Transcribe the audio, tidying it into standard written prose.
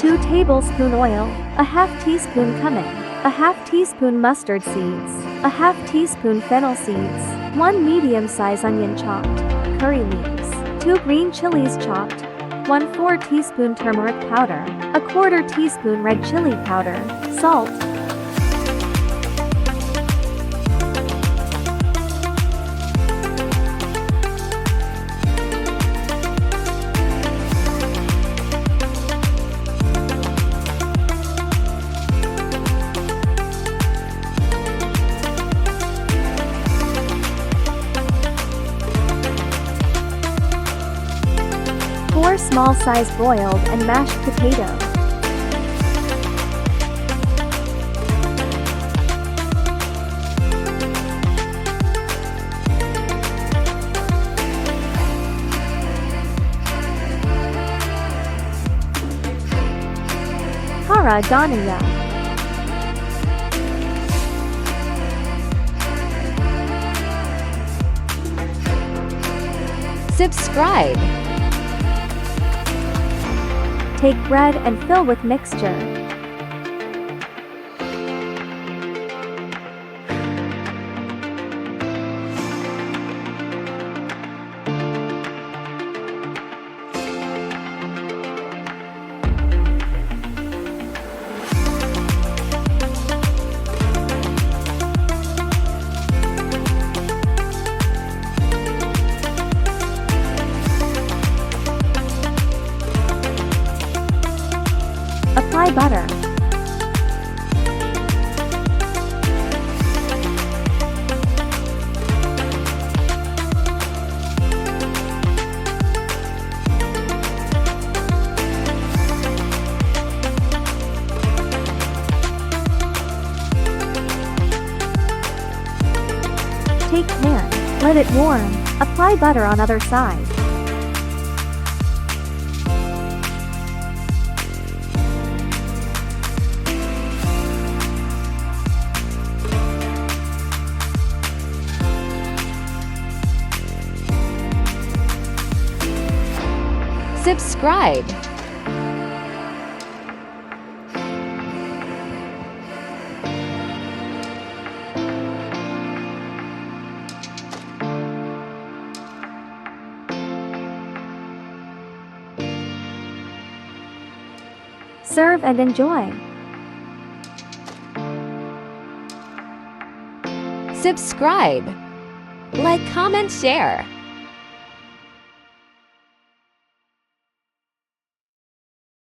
2 tablespoon oil, a half teaspoon cumin, a half teaspoon mustard seeds, a half teaspoon fennel seeds, 1 medium-size onion chopped, curry leaves, 2 green chilies chopped, 1/4 teaspoon turmeric powder, a 1/4 teaspoon red chili powder, salt. Four small-sized boiled and mashed potatoes. Hara Dania. Subscribe. Take bread and fill with mixture. Apply butter. Take pan, let it warm, apply butter on other side. Subscribe. Serve and enjoy. Subscribe. Like, comment, share.